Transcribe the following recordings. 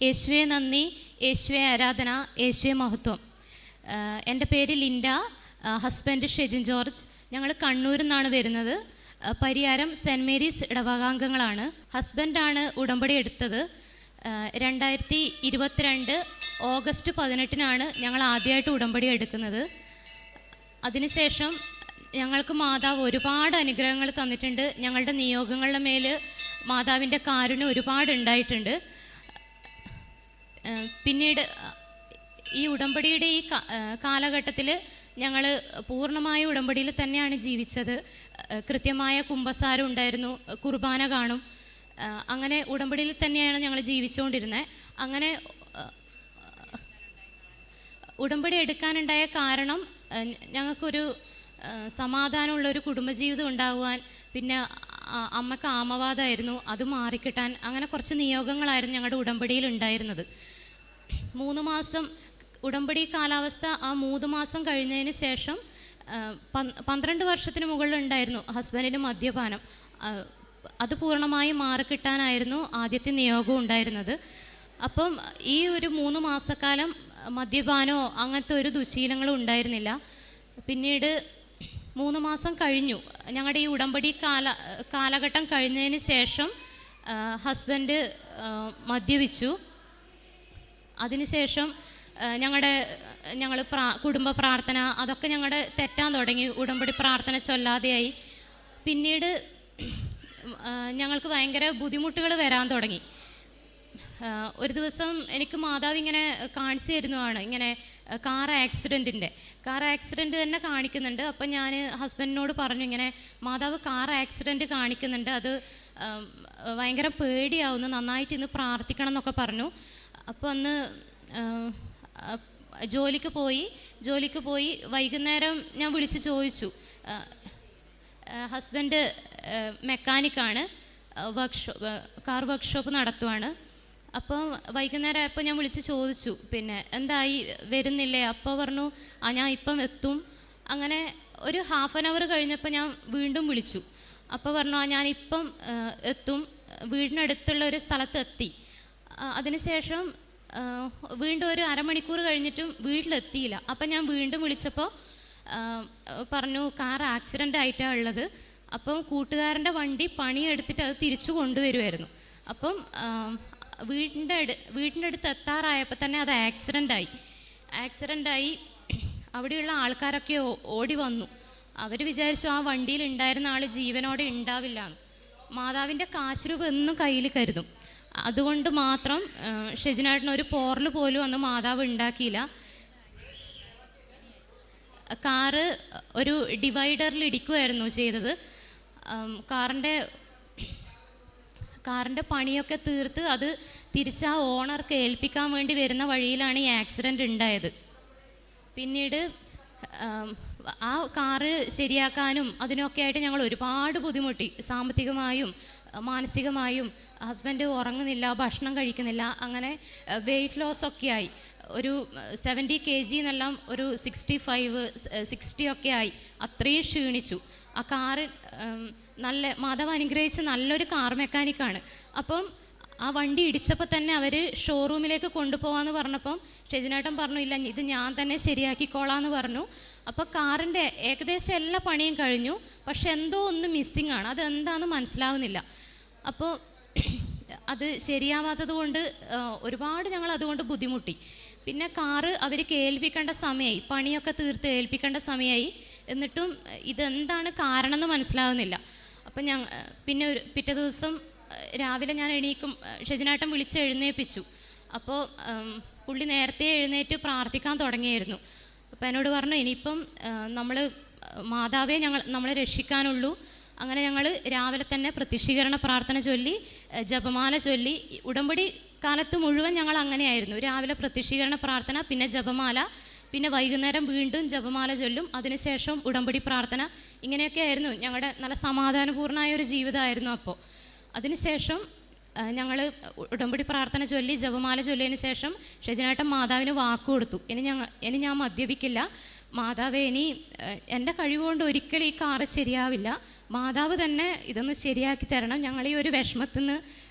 യേശുവെ നന്ദി, യേശുവെ ആരാധന, യേശുവെ മഹത്വം. എൻ്റെ പേര് ലിൻഡ, ഹസ്ബൻഡ് ഷെജിൻ ജോർജ്. ഞങ്ങൾ കണ്ണൂരിൽ നിന്നാണ് വരുന്നത്. പരിയാരം സെൻറ്റ് മേരീസ് ഇടവകാംഗങ്ങളാണ്. ഹസ്ബൻഡാണ് ഉടമ്പടി എടുത്തത്. 2022 ഓഗസ്റ്റ് 18 ഞങ്ങൾ ആദ്യമായിട്ട് ഉടമ്പടി എടുക്കുന്നത്. അതിനുശേഷം ഞങ്ങൾക്ക് മാതാവ് ഒരുപാട് അനുഗ്രഹങ്ങൾ തന്നിട്ടുണ്ട്. ഞങ്ങളുടെ നിയോഗങ്ങളുടെ മേൽ മാതാവിൻ്റെ കാരുണ്യം ഒരുപാട് ഉണ്ടായിട്ടുണ്ട്. പിന്നീട് ഈ ഉടമ്പടിയുടെ ഈ കാലഘട്ടത്തിൽ ഞങ്ങൾ പൂർണ്ണമായ ഉടമ്പടിയിൽ തന്നെയാണ് ജീവിച്ചത്. കൃത്യമായ കുമ്പസാരം ഉണ്ടായിരുന്നു, കുർബാന കാണും. അങ്ങനെ ഉടമ്പടിയിൽ തന്നെയാണ് ഞങ്ങൾ ജീവിച്ചുകൊണ്ടിരുന്നത്. അങ്ങനെ ഉടമ്പടി എടുക്കാനുണ്ടായ കാരണം ഞങ്ങൾക്കൊരു സമാധാനമുള്ളൊരു കുടുംബജീവിതം ഉണ്ടാകുവാൻ, പിന്നെ അമ്മക്ക് ആമവാദമായിരുന്നു, അത് മാറിക്കിട്ടാൻ, അങ്ങനെ കുറച്ച് നിയോഗങ്ങളായിരുന്നു ഞങ്ങളുടെ ഉടമ്പടിയിൽ ഉണ്ടായിരുന്നത്. 3 മാസം ഉടമ്പടി കാലാവസ്ഥ. ആ 3 മാസം കഴിഞ്ഞതിന് ശേഷം 12 വർഷത്തിന് മുകളിലുണ്ടായിരുന്നു ഹസ്ബൻഡിന് മദ്യപാനം. അത് പൂർണ്ണമായും മാറിക്കിട്ടാനായിരുന്നു ആദ്യത്തെ നിയോഗം ഉണ്ടായിരുന്നത്. അപ്പം ഈ ഒരു 3 മാസക്കാലം മദ്യപാനമോ അങ്ങനത്തെ ഒരു ദുശീലങ്ങളും ഉണ്ടായിരുന്നില്ല. പിന്നീട് 3 മാസം കഴിഞ്ഞു. ഞങ്ങളുടെ ഈ ഉടമ്പടി കാലഘട്ടം കഴിഞ്ഞതിന് ശേഷം ഹസ്ബൻഡ് മദ്യപിച്ചു. അതിനുശേഷം ഞങ്ങൾ കുടുംബ പ്രാർത്ഥന അതൊക്കെ ഞങ്ങളുടെ തെറ്റാൻ തുടങ്ങി. ഉടമ്പടി പ്രാർത്ഥന ചൊല്ലാതെയായി. പിന്നീട് ഞങ്ങൾക്ക് ഭയങ്കര ബുദ്ധിമുട്ടുകൾ വരാൻ തുടങ്ങി. ഒരു ദിവസം എനിക്ക് മാതാവ് ഇങ്ങനെ കാണിച്ചു തരുന്നതാണ്, ഇങ്ങനെ കാർ ആക്സിഡൻറ്റ് തന്നെ കാണിക്കുന്നുണ്ട്. അപ്പം ഞാൻ ഹസ്ബൻഡിനോട് പറഞ്ഞു, ഇങ്ങനെ മാതാവ് കാർ ആക്സിഡൻറ്റ് കാണിക്കുന്നുണ്ട്, അത് ഭയങ്കര പേടിയാവുന്നു, നന്നായിട്ട് ഇന്ന് പ്രാർത്ഥിക്കണം എന്നൊക്കെ പറഞ്ഞു. അപ്പോൾ അന്ന് ജോലിക്ക് പോയി വൈകുന്നേരം ഞാൻ വിളിച്ച് ചോദിച്ചു. ഹസ്ബൻഡ് മെക്കാനിക്കാണ്, കാർ വർക്ക്ഷോപ്പ് നടത്തുവാണ്. അപ്പം വൈകുന്നേരം ആയപ്പോൾ ഞാൻ വിളിച്ച് ചോദിച്ചു, പിന്നെ എന്തായി, വരുന്നില്ലേ? അപ്പോൾ പറഞ്ഞു, ഞാൻ ഇപ്പം എത്തും. അങ്ങനെ ഒരു ½ an hour കഴിഞ്ഞപ്പോൾ ഞാൻ വീണ്ടും വിളിച്ചു. അപ്പോൾ പറഞ്ഞു, ഞാനിപ്പം എത്തും, വീടിനടുത്തുള്ള ഒരു സ്ഥലത്ത് എത്തി. അതിനുശേഷം വീണ്ടും ഒരു അരമണിക്കൂർ കഴിഞ്ഞിട്ടും വീട്ടിലെത്തിയില്ല. അപ്പം ഞാൻ വീണ്ടും വിളിച്ചപ്പോൾ പറഞ്ഞു, കാർ ആക്സിഡൻ്റ് ആയിട്ടാണ് ഉള്ളത്. അപ്പം കൂട്ടുകാരൻ്റെ വണ്ടി പണിയെടുത്തിട്ട് അത് തിരിച്ചു കൊണ്ടുവരുമായിരുന്നു. അപ്പം വീട്ടിൻ്റെ അടുത്ത് എത്താറായപ്പോൾ തന്നെ അത് ആക്സിഡൻ്റായി. അവിടെയുള്ള ആൾക്കാരൊക്കെ ഓടി വന്നു. അവർ വിചാരിച്ചു ആ വണ്ടിയിൽ ഉണ്ടായിരുന്ന ആൾ ജീവനോടെ ഉണ്ടാവില്ല എന്ന്. മാതാവിൻ്റെ കാശുരൂപം എന്നും കയ്യിൽ കരുതും. അതുകൊണ്ട് മാത്രം ഷെജിനേട്ടന് ഒരു പോറൽ പോലും അന്ന് മാതാവ് ഉണ്ടാക്കിയില്ല. കാറ് ഒരു ഡിവൈഡറിൽ ഇടിക്കുകയായിരുന്നു ചെയ്തത്. കാറിൻ്റെ പണിയൊക്കെ തീർത്ത് അത് തിരിച്ച് ആ ഓണർക്ക് ഏൽപ്പിക്കാൻ വേണ്ടി വരുന്ന വഴിയിലാണ് ഈ ആക്സിഡൻറ്റ് ഉണ്ടായത്. പിന്നീട് ആ കാറ് ശരിയാക്കാനും അതിനൊക്കെ ആയിട്ട് ഞങ്ങൾ ഒരുപാട് ബുദ്ധിമുട്ടി. സാമ്പത്തികമായും മാനസികമായും. ഹസ്ബൻഡ് ഉറങ്ങുന്നില്ല, ഭക്ഷണം കഴിക്കുന്നില്ല. അങ്ങനെ വെയിറ്റ് ലോസൊക്കെ ആയി. ഒരു 70 kg എന്നെല്ലാം ഒരു 65-60 ഒക്കെ ആയി. അത്രയും ക്ഷീണിച്ചു. ആ കാറ് മാധവ് അനുഗ്രഹിച്ച് നല്ലൊരു കാർ മെക്കാനിക്കാണ്. അപ്പം ആ വണ്ടി ഇടിച്ചപ്പോൾ തന്നെ അവർ ഷോറൂമിലേക്ക് കൊണ്ടുപോകാമെന്ന് പറഞ്ഞപ്പം ഷെജിനേട്ടൻ പറഞ്ഞു, ഇല്ല ഇത് ഞാൻ തന്നെ ശരിയാക്കിക്കോളാമെന്ന് പറഞ്ഞു. അപ്പോൾ കാറിൻ്റെ ഏകദേശം എല്ലാ പണിയും കഴിഞ്ഞു. പക്ഷെ എന്തോ ഒന്ന് മിസ്സിങ് ആണ്, അതെന്താണെന്ന് മനസ്സിലാവുന്നില്ല. അപ്പോൾ അത് ശരിയാവാത്തത് കൊണ്ട് ഒരുപാട് ഞങ്ങൾ അതുകൊണ്ട് ബുദ്ധിമുട്ടി. പിന്നെ കാറ് അവർ ഏൽപ്പിക്കേണ്ട സമയമായി, പണിയൊക്കെ തീർത്ത് ഏൽപ്പിക്കേണ്ട സമയമായി. എന്നിട്ടും ഇതെന്താണ് കാരണം എന്ന് മനസ്സിലാവുന്നില്ല. അപ്പം പിന്നെ പിറ്റേ ദിവസം രാവിലെ ഞാൻ എണീക്കും, ഷെജിനേട്ടൻ വിളിച്ച് എഴുന്നേൽപ്പിച്ചു. അപ്പോൾ പുള്ളി നേരത്തെ എഴുന്നേറ്റ് പ്രാർത്ഥിക്കാൻ തുടങ്ങിയായിരുന്നു. അപ്പോൾ എന്നോട് പറഞ്ഞു, ഇനിയിപ്പം മാതാവേ നമ്മളെ രക്ഷിക്കാനുള്ളൂ. അങ്ങനെ ഞങ്ങൾ രാവിലെ തന്നെ പ്രത്യക്ഷീകരണ പ്രാർത്ഥന ചൊല്ലി, ജപമാല ചൊല്ലി. ഉടമ്പടി കാലത്ത് മുഴുവൻ ഞങ്ങൾ അങ്ങനെയായിരുന്നു. രാവിലെ പ്രത്യക്ഷീകരണ പ്രാർത്ഥന, പിന്നെ ജപമാല, പിന്നെ വൈകുന്നേരം വീണ്ടും ജപമാല ചൊല്ലും. അതിനുശേഷം ഉടമ്പടി പ്രാർത്ഥന. ഇങ്ങനെയൊക്കെ ആയിരുന്നു ഞങ്ങളുടെ നല്ല സമാധാനപൂർണ്ണമായ ഒരു ജീവിതമായിരുന്നു. അപ്പോൾ അതിനുശേഷം ഞങ്ങൾ ഉടമ്പടി പ്രാർത്ഥന ചൊല്ലി ജപമാല ചൊല്ലിയതിന് ശേഷം ഷെജിനേട്ടൻ മാതാവിന് വാക്ക് കൊടുത്തു, ഇനി ഞാൻ മദ്യപിക്കില്ല. മാതാവേ, ഇനി എൻ്റെ കഴിവുകൊണ്ട് ഒരിക്കലും ഈ കാറ് ശരിയാവില്ല. മാതാവ് തന്നെ ഇതൊന്ന് ശരിയാക്കി തരണം, ഞങ്ങൾ ഈ ഒരു വിഷമത്തിൽ നിന്ന്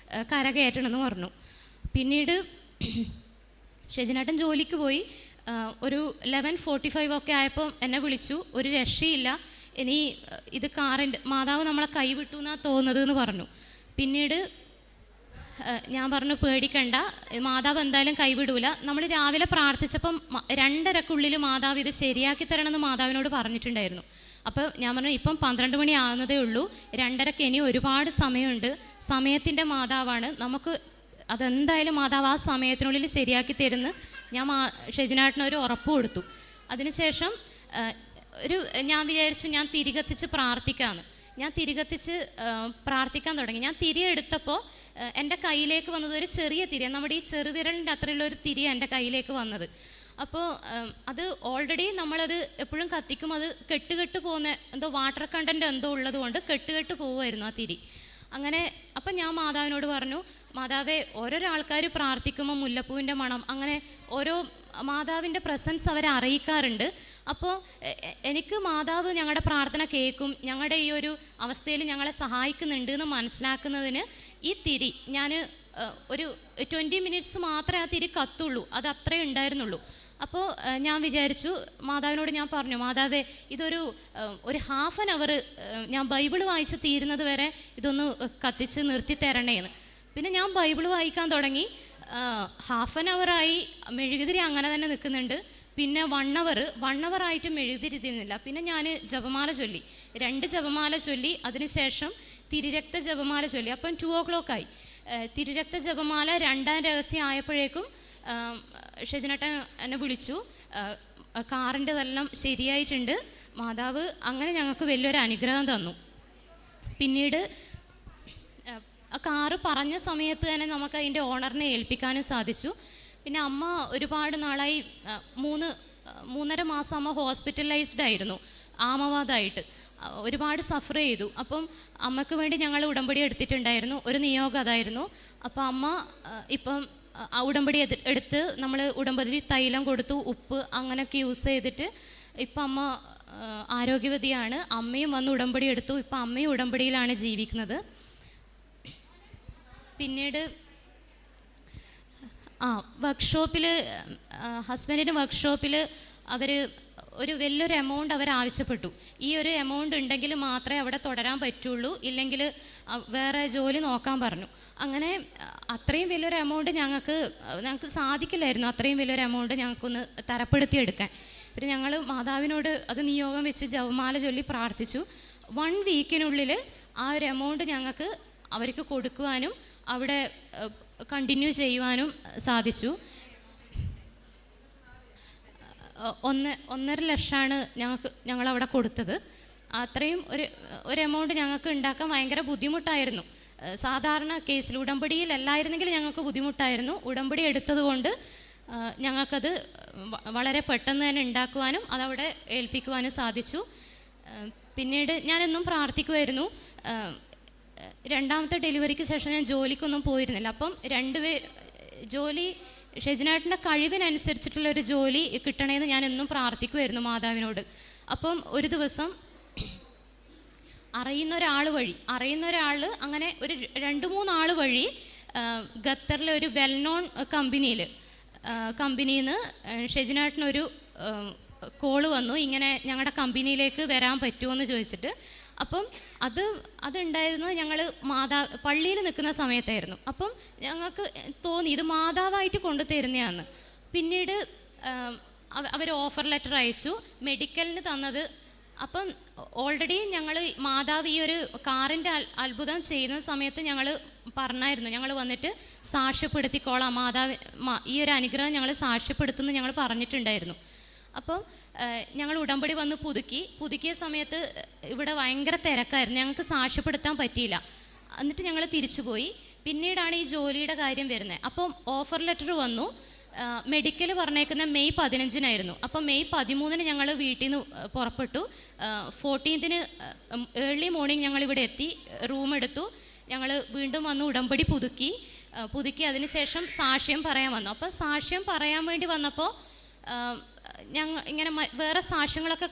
കരകയറ്റണമെന്ന് പറഞ്ഞു. പിന്നീട് ഷെജിനേട്ടൻ ജോലിക്ക് പോയി. ഒരു 11:45 ഒക്കെ ആയപ്പോൾ എന്നെ വിളിച്ചു. ഒരു രക്ഷയില്ല, ഇനി ഇത് കാറിൻ്റെ മാതാവ് നമ്മളെ കൈവിട്ടു എന്നാണ് തോന്നുന്നത് എന്ന് പറഞ്ഞു. പിന്നീട് ഞാൻ പറഞ്ഞു പേടിക്കണ്ട, മാതാവ് എന്തായാലും കൈവിടൂല. നമ്മൾ രാവിലെ പ്രാർത്ഥിച്ചപ്പം 2:30 മാതാവ് ഇത് ശരിയാക്കി തരണമെന്ന് മാതാവിനോട് പറഞ്ഞിട്ടുണ്ടായിരുന്നു. അപ്പോൾ ഞാൻ പറഞ്ഞു ഇപ്പം 12 മണി ആകുന്നതേ ഉള്ളൂ, 2:30 ഇനി ഒരുപാട് സമയമുണ്ട്, സമയത്തിൻ്റെ മാതാവാണ്, നമുക്ക് അതെന്തായാലും മാതാവ് ആ സമയത്തിനുള്ളിൽ ശരിയാക്കി തരുന്നു ഞാൻ ഷെജിനാട്ടിനൊരു ഉറപ്പ് കൊടുത്തു. അതിനുശേഷം ഞാൻ വിചാരിച്ചു ഞാൻ തിരികത്തിച്ച് പ്രാർത്ഥിക്കാമെന്ന്. ഞാൻ തിരികത്തിച്ച് പ്രാർത്ഥിക്കാൻ തുടങ്ങി. ഞാൻ തിരി എടുത്തപ്പോൾ എൻ്റെ കയ്യിലേക്ക് വന്നത് ഒരു ചെറിയ തിരി, നമ്മുടെ ഈ ചെറുവിരലിൻ്റെ അത്രയുള്ള ഒരു തിരി എൻ്റെ കയ്യിലേക്ക് വന്നത്. അപ്പോൾ അത് ഓൾറെഡി നമ്മളത് എപ്പോഴും കത്തിക്കും, അത് കെട്ടുകെട്ട് പോകുന്ന എന്തോ വാട്ടർ കണ്ടൻറ്റ് എന്തോ ഉള്ളത് കൊണ്ട് കെട്ടുകെട്ട് പോകുമായിരുന്നു ആ തിരി. അങ്ങനെ അപ്പം ഞാൻ മാതാവിനോട് പറഞ്ഞു, മാതാവേ ഓരോരോ ആൾക്കാർ പ്രാർത്ഥിക്കുമ്പോൾ മുല്ലപ്പൂവിൻ്റെ മണം, അങ്ങനെ ഓരോ മാതാവിൻ്റെ പ്രസൻസ് അവരെ അറിയിക്കാറുണ്ട്. അപ്പോൾ എനിക്ക് മാതാവ് ഞങ്ങളുടെ പ്രാർത്ഥന കേൾക്കും, ഞങ്ങളുടെ ഈ ഒരു അവസ്ഥയിൽ ഞങ്ങളെ സഹായിക്കുന്നുണ്ട് എന്ന് മനസ്സിലാക്കുന്നതിന് ഈ തിരി ഞാൻ ഒരു 20 മിനിറ്റ്സ് മാത്രമേ ആ തിരി കത്തുള്ളൂ, അത് അത്രേ ഉണ്ടായിരുന്നുള്ളൂ. അപ്പോൾ ഞാൻ വിചാരിച്ചു, മാതാവിനോട് ഞാൻ പറഞ്ഞു, മാതാവേ ഇതൊരു 1/2 അവർ ഞാൻ ബൈബിൾ വായിച്ച് തീരുന്നത് വരെ ഇതൊന്ന് കത്തിച്ച് നിർത്തി തരണേന്ന്. പിന്നെ ഞാൻ ബൈബിൾ വായിക്കാൻ തുടങ്ങി. 1/2 അവറായി, മെഴുകുതിരി അങ്ങനെ തന്നെ നിൽക്കുന്നുണ്ട്. പിന്നെ 1 അവർ ആയിട്ടും മെഴുകുതിരി തീരുന്നില്ല. പിന്നെ ഞാൻ ജപമാല ചൊല്ലി, 2 ജപമാല ചൊല്ലി. അതിനുശേഷം തിരുരക്ത ജപമാല ചൊല്ലി. അപ്പം 2 o'clock ആയി. തിരുരക്ത ജപമാല 2ാം രഹസ്യം ആയപ്പോഴേക്കും ഷെജിനേട്ടൻ എന്നെ വിളിച്ചു, കാറിൻ്റെതെല്ലാം ശരിയായിട്ടുണ്ട്, മാതാവ് അങ്ങനെ ഞങ്ങൾക്ക് വലിയൊരു അനുഗ്രഹം തന്നു. പിന്നീട് ആ കാറ് പറഞ്ഞ സമയത്ത് തന്നെ നമുക്ക് അതിൻ്റെ ഓണറിനെ ഏൽപ്പിക്കാനും സാധിച്ചു. പിന്നെ അമ്മ ഒരുപാട് നാളായി 3.5 മാസം അമ്മ ഹോസ്പിറ്റലൈസ്ഡ് ആയിരുന്നു, ആമവാദമായിട്ട് ഒരുപാട് സഫർ ചെയ്തു. അപ്പം അമ്മയ്ക്ക് വേണ്ടി ഞങ്ങൾ ഉടമ്പടി എടുത്തിട്ടുണ്ടായിരുന്നു, ഒരു നിയോഗം അതായിരുന്നു. അപ്പം അമ്മ ഇപ്പം ഉടമ്പടി എടുത്ത് നമ്മൾ ഉടമ്പടി തൈലം കൊടുത്തു, ഉപ്പ് അങ്ങനെയൊക്കെ യൂസ് ചെയ്തിട്ട് ഇപ്പം അമ്മ ആരോഗ്യവതിയാണ്. അമ്മയും വന്ന് ഉടമ്പടി എടുത്തു, ഇപ്പം അമ്മയും ഉടമ്പടിയിലാണ് ജീവിക്കുന്നത്. പിന്നീട് വർക്ക്ഷോപ്പിൽ ഹസ്ബൻഡിൻ്റെ വർക്ക്ഷോപ്പിൽ അവർ ഒരു വലിയൊരു എമൗണ്ട് അവർ ആവശ്യപ്പെട്ടു. ഈ ഒരു എമൗണ്ട് ഉണ്ടെങ്കിൽ മാത്രമേ അവിടെ തുടരാൻ പറ്റുള്ളൂ, ഇല്ലെങ്കിൽ വേറെ ജോലി നോക്കാൻ പറഞ്ഞു. അങ്ങനെ അത്രയും വലിയൊരു എമൗണ്ട് ഞങ്ങൾക്ക് സാധിക്കില്ലായിരുന്നു, അത്രയും വലിയൊരു എമൗണ്ട് ഞങ്ങൾക്കൊന്ന് തരപ്പെടുത്തിയെടുക്കാൻ. പിന്നെ ഞങ്ങൾ മാതാവിനോട് അത് നിയോഗം വെച്ച് ജപമാല ചൊല്ലി പ്രാർത്ഥിച്ചു. 1 വീക്കിനുള്ളിൽ ആ ഒരു എമൗണ്ട് ഞങ്ങൾക്ക് അവർക്ക് കൊടുക്കുവാനും അവിടെ കണ്ടിന്യൂ ചെയ്യുവാനും സാധിച്ചു. 1.5 ലക്ഷമാണ് ഞങ്ങളവിടെ കൊടുത്തത്. അത്രയും ഒരു എമൗണ്ട് ഞങ്ങൾക്ക് ഉണ്ടാക്കാൻ ഭയങ്കര ബുദ്ധിമുട്ടായിരുന്നു. സാധാരണ കേസിൽ ഉടമ്പടിയിലല്ലായിരുന്നെങ്കിൽ ഞങ്ങൾക്ക് ബുദ്ധിമുട്ടായിരുന്നു. ഉടമ്പടി എടുത്തത് കൊണ്ട് ഞങ്ങൾക്കത് വളരെ പെട്ടെന്ന് തന്നെ ഉണ്ടാക്കുവാനും അതവിടെ ഏൽപ്പിക്കുവാനും സാധിച്ചു. പിന്നീട് ഞാനെന്നും പ്രാർത്ഥിക്കുമായിരുന്നു. 2ാമത്തെ ഡെലിവറിക്ക് ശേഷം ഞാൻ ജോലിക്കൊന്നും പോയിരുന്നില്ല. അപ്പം ജോലി ഷെജിനാട്ടിൻ്റെ കഴിവിനനുസരിച്ചിട്ടുള്ളൊരു ജോലി കിട്ടണമെന്ന് ഞാൻ എന്നും പ്രാർത്ഥിക്കുമായിരുന്നു മാതാവിനോട്. അപ്പം ഒരു ദിവസം അറിയുന്ന ഒരാൾ അങ്ങനെ ഒരു 2-3 ആൾ വഴി ഖത്തറിലെ ഒരു വെൽ നോൺ കമ്പനിയിൽ നിന്ന് ഷെജിനാട്ടിനൊരു കോള് വന്നു, ഇങ്ങനെ ഞങ്ങളുടെ കമ്പനിയിലേക്ക് വരാൻ പറ്റുമോ എന്ന് ചോദിച്ചിട്ട്. അപ്പം അതുണ്ടായിരുന്നത് ഞങ്ങൾ പള്ളിയിൽ നിൽക്കുന്ന സമയത്തായിരുന്നു. അപ്പം ഞങ്ങൾക്ക് തോന്നി ഇത് മാതാവായിട്ട് കൊണ്ടു തരുന്നതാണ്. പിന്നീട് അവർ ഓഫർ ലെറ്റർ അയച്ചു, മെഡിക്കലിന് തന്നത്. അപ്പം ഓൾറെഡി ഞങ്ങൾ മാതാവ് ഈ ഒരു കാറിൻ്റെ അത്ഭുതം ചെയ്യുന്ന സമയത്ത് ഞങ്ങൾ പറഞ്ഞായിരുന്നു, ഞങ്ങൾ വന്നിട്ട് സാക്ഷ്യപ്പെടുത്തിക്കോളാം, മാതാവ് ഈ ഒരു അനുഗ്രഹം ഞങ്ങൾ സാക്ഷ്യപ്പെടുത്തുമെന്ന് ഞങ്ങൾ പറഞ്ഞിട്ടുണ്ടായിരുന്നു. അപ്പം ഞങ്ങൾ ഉടമ്പടി വന്ന് പുതുക്കിയ സമയത്ത് ഇവിടെ ഭയങ്കര തിരക്കായിരുന്നു, ഞങ്ങൾക്ക് സാക്ഷ്യപ്പെടുത്താൻ പറ്റിയില്ല. എന്നിട്ട് ഞങ്ങൾ തിരിച്ചുപോയി. പിന്നീടാണ് ഈ ജോലിയുടെ കാര്യം വരുന്നത്. അപ്പം ഓഫർ ലെറ്റർ വന്നു. മെഡിക്കൽ പറഞ്ഞേക്കുന്ന മെയ് 15-നായിരുന്നു. അപ്പം മെയ് 13-ന് ഞങ്ങൾ വീട്ടിൽ നിന്ന് പുറപ്പെട്ടു. 14-ന് ഏർലി മോർണിംഗ് ഞങ്ങളിവിടെ എത്തി, റൂം എടുത്തു. ഞങ്ങൾ വീണ്ടും വന്ന് ഉടമ്പടി പുതുക്കി അതിനുശേഷം സാക്ഷ്യം പറയാൻ വന്നു. അപ്പോൾ സാക്ഷ്യം പറയാൻ വേണ്ടി വന്നപ്പോൾ ഇങ്ങനെ വേറെ സാക്ഷ്യങ്ങളൊക്കെ